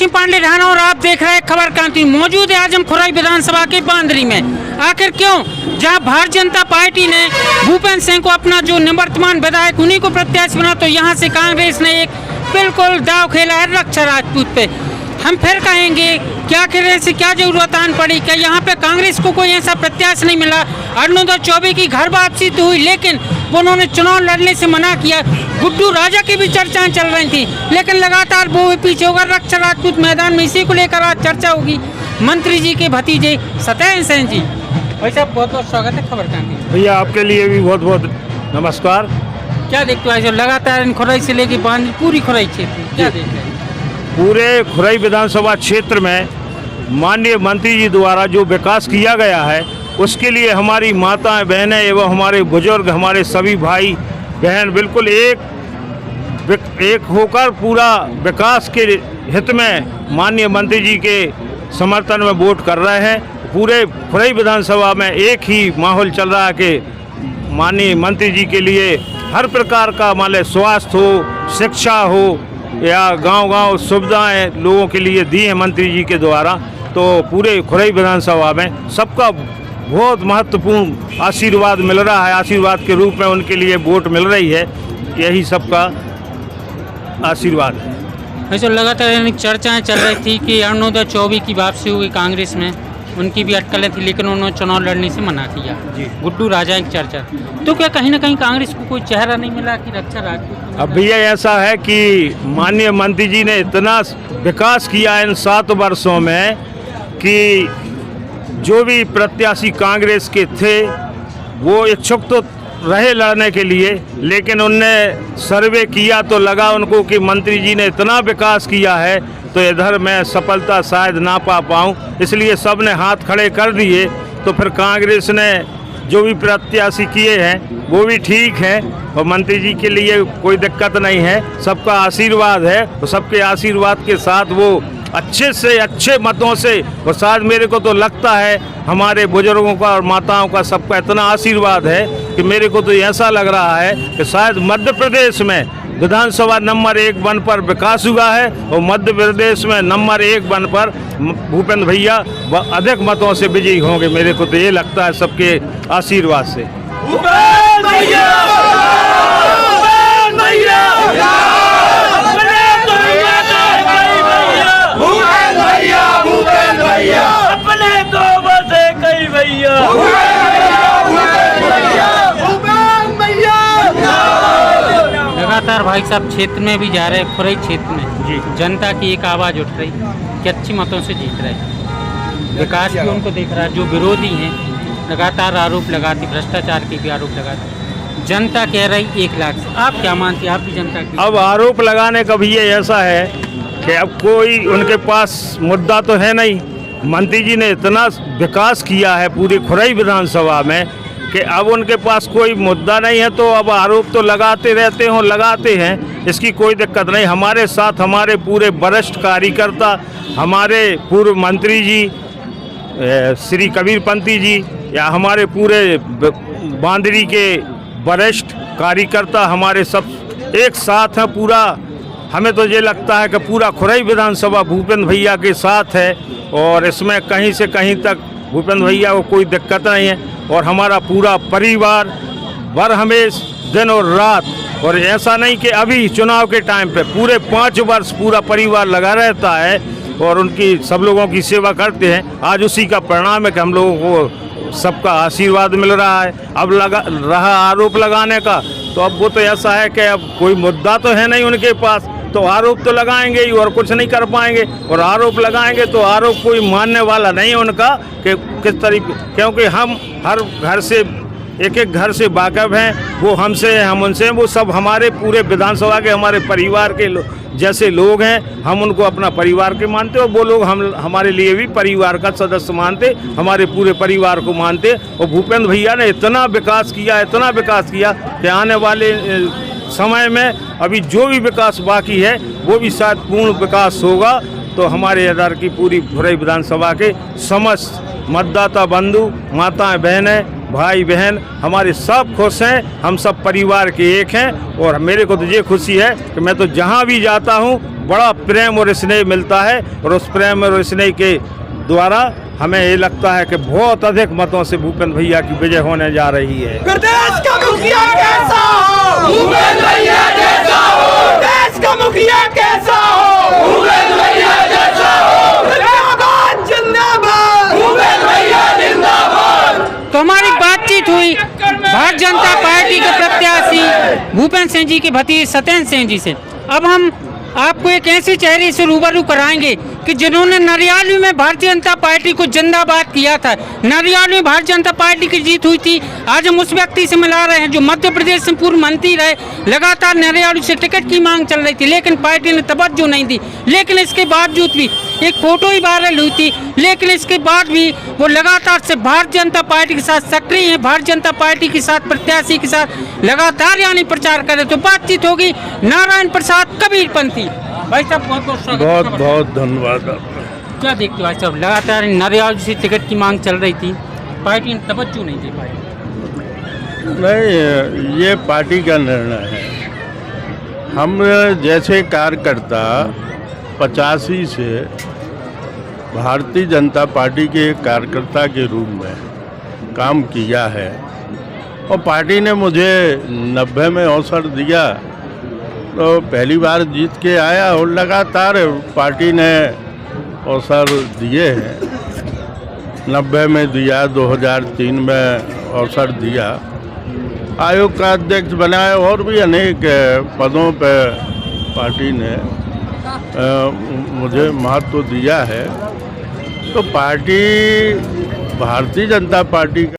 लक्ष्मी पांडे राणा और आप देख रहे हैं खबर क्रांति। मौजूद है आज हम खुराई विधानसभा के बांदरी में। आखिर क्यों, जहां भारतीय जनता पार्टी ने भूपेंद्र सिंह को अपना जो निवर्तमान विधायक उन्हीं को प्रत्याशी बना, तो यहां से कांग्रेस ने एक बिल्कुल दाव खेला है रक्षा राजपूत पे। हम फिर कहेंगे क्या करे से क्या जरूरत आन पड़ी, क्या यहाँ पे कांग्रेस को कोई ऐसा प्रत्याशी नहीं मिला। अरुणोदय चौबे की घर वापसी तो हुई, लेकिन उन्होंने चुनाव लड़ने से मना किया। गुड्डू राजा की भी चर्चाएं चल रही थी, लेकिन लगातार वो पीछे होगा। रक्षा राजपूत मैदान में इसी को लेकर आज चर्चा होगी। मंत्री जी के भतीजे सत्येंद्र सिंह जी, भाई साहब बहुत बहुत स्वागत है खबर क्रांति। भैया आपके लिए भी बहुत बहुत नमस्कार। क्या देखते हो जो लगातार खुराई से लेके बांदरी पूरी खुराई क्षेत्र क्या देख रहे हैं? पूरे खुराई विधानसभा क्षेत्र में माननीय मंत्री जी द्वारा जो विकास किया गया है उसके लिए हमारी माताएं बहनें एवं हमारे बुजुर्ग, हमारे सभी भाई बहन बिल्कुल एक होकर पूरा विकास के हित में माननीय मंत्री जी के समर्थन में वोट कर रहे हैं। पूरे खुराई विधानसभा में एक ही माहौल चल रहा है कि माननीय मंत्री जी के लिए हर प्रकार का मान लें स्वास्थ्य हो, शिक्षा हो या गांव-गांव सुविधाएं लोगों के लिए दी हैं मंत्री जी के द्वारा। तो पूरे खुराई विधानसभा में सबका बहुत महत्वपूर्ण आशीर्वाद मिल रहा है। आशीर्वाद के रूप में उनके लिए वोट मिल रही है, यही सबका आशीर्वाद है। वैसे लगातार चर्चाएं चल रही थी कि अरुणोदय चौबे की वापसी हुई कांग्रेस में, उनकी भी अटकलें थी, लेकिन उन्होंने चुनाव लड़ने से मना किया। जी। गुड्डू राजा की चर्चा, तो क्या कहीं ना कहीं कांग्रेस को कोई चेहरा नहीं मिला कि रक्षा राजपूत? अब भैया ऐसा है कि माननीय मंत्री जी ने इतना विकास किया इन 7 वर्षों में कि जो भी प्रत्याशी कांग्रेस के थे वो इच्छुक तो रहे लड़ने के लिए, लेकिन उनने सर्वे किया तो लगा उनको कि मंत्री जी ने इतना विकास किया है तो इधर मैं सफलता शायद ना पा पाऊँ, इसलिए सब ने हाथ खड़े कर दिए। तो फिर कांग्रेस ने जो भी प्रत्याशी किए हैं वो भी ठीक है और मंत्री जी के लिए कोई दिक्कत नहीं है, सबका आशीर्वाद है। और सबके आशीर्वाद के साथ वो अच्छे से अच्छे मतों से, और शायद मेरे को तो लगता है हमारे बुजुर्गों का और माताओं का सबका इतना आशीर्वाद है कि मेरे को तो ऐसा लग रहा है कि शायद मध्य प्रदेश में विधानसभा नंबर 1 वन पर विकास हुआ है और मध्य प्रदेश में नंबर 1 वन पर भूपेंद्र भैया अधिक मतों से विजयी होंगे। मेरे को तो ये लगता है सबके आशीर्वाद से। लगातार भाई साहब क्षेत्र में भी जा रहे हैं, खुराई क्षेत्र में जी जनता की एक आवाज़ उठ रही कि अच्छी मतों से जीत रहे। विकास भी उनको देख रहा है। जो विरोधी हैं लगातार आरोप लगाते, भ्रष्टाचार के भी आरोप लगाते। जनता कह रही 1 लाख से। आप क्या मानते हैं? आप भी जनता की अब आरोप लगाने का भी ये ऐसा है कि अब कोई उनके पास मुद्दा तो है नहीं। मंत्री जी ने इतना विकास किया है पूरी खुराई विधानसभा में कि अब उनके पास कोई मुद्दा नहीं है, तो अब आरोप तो लगाते रहते हों, लगाते हैं, इसकी कोई दिक्कत नहीं। हमारे साथ हमारे पूरे वरिष्ठ कार्यकर्ता, हमारे पूर्व मंत्री जी श्री कबीर पंती जी या हमारे पूरे बांदरी के वरिष्ठ कार्यकर्ता हमारे सब एक साथ हैं। पूरा हमें तो ये लगता है कि पूरा खुराई विधानसभा भूपेंद्र भैया के साथ है और इसमें कहीं से कहीं तक भूपेंद्र भैया को कोई दिक्कत नहीं है। और हमारा पूरा परिवार बर हमेश दिन और रात, और ऐसा नहीं कि अभी चुनाव के टाइम पे पूरे 5 वर्ष पूरा परिवार लगा रहता है और उनकी सब लोगों की सेवा करते हैं। आज उसी का परिणाम है कि हम लोगों को सबका आशीर्वाद मिल रहा है। अब रहा आरोप लगाने का, तो अब वो तो ऐसा है कि अब कोई मुद्दा तो है नहीं उनके पास, तो आरोप तो लगाएंगे ही और कुछ नहीं कर पाएंगे। और आरोप लगाएंगे तो आरोप कोई मानने वाला नहीं है उनका कि किस तरीके, क्योंकि हम हर घर से एक घर से वाकिफ़ हैं। वो हमसे हैं, हम उनसे हैं। वो सब हमारे पूरे विधानसभा के हमारे परिवार के जैसे लोग हैं। हम उनको अपना परिवार के मानते और वो लोग हमारे लिए भी परिवार का सदस्य मानते, हमारे पूरे परिवार को मानते। और भूपेंद्र भैया ने इतना विकास किया कि आने वाले समय में अभी जो भी विकास बाकी है वो भी शायद पूर्ण विकास होगा। तो हमारे इधर की पूरी खुराई विधानसभा के समस्त मतदाता बंधु, माताएं, बहनें, भाई बहन हमारे सब खुश हैं, हम सब परिवार के एक हैं। और मेरे को तो ये खुशी है कि मैं तो जहाँ भी जाता हूँ बड़ा प्रेम और स्नेह मिलता है, और उस प्रेम और स्नेह के द्वारा हमें ये लगता है कि बहुत अधिक मतों से भूपेंद्र भैया की विजय होने जा रही है। प्रदेश का मुखिया कैसा हो, भूपेंद्र भैया जैसा हो। देश का मुखिया कैसा हो, भूपेंद्र भैया जैसा हो। जिंदाबाद जिंदाबाद, भूपेंद्र भैया जिंदाबाद। तो हमारी बातचीत हुई भारतीय जनता पार्टी के प्रत्याशी भूपेंद्र सिंह जी के भतीजे सत्येंद्र सिंह जी से। अब हम आपको एक ऐसे चेहरे से रूबरू कराएंगे कि जिन्होंने नरियाली में भारतीय जनता पार्टी को जिंदाबाद किया था। नरियाली में भारतीय जनता पार्टी की जीत हुई थी। आज हम उस व्यक्ति से मिला रहे हैं जो मध्य प्रदेश में पूर्व मंत्री रहे, लगातार नरियाली से टिकट की मांग चल रही थी, लेकिन पार्टी ने तवज्जो नहीं दी। लेकिन इसके बावजूद भी एक फोटो ही वायरल हुई थी, लेकिन इसके बाद भी वो लगातार से भारतीय जनता पार्टी के साथ सक्रिय हैं, भारतीय जनता पार्टी के साथ प्रत्याशी के साथ लगातार यानी प्रचार कर रहे। तो बातचीत होगी नारायण प्रसाद कबीरपंथी। भाई साहब बहुत बहुत स्वागत। बहुत बहुत धन्यवाद आपका। क्या देखते हो भाई साहब, लगातार नरियाल से टिकट की मांग चल रही थी, पार्टी ने तवज्जो नहीं दे पाई। नहीं, ये पार्टी का निर्णय है। हम जैसे कार्यकर्ता 85 से भारतीय जनता पार्टी के कार्यकर्ता के रूप में काम किया है, और पार्टी ने मुझे 90 में अवसर दिया तो पहली बार जीत के आया, और लगातार पार्टी ने अवसर दिए हैं। 90 में दिया, 2003 में अवसर दिया, आयोग का अध्यक्ष बनाया, और भी अनेक पदों पर पार्टी ने मुझे महत्व दिया है। तो पार्टी भारतीय जनता पार्टी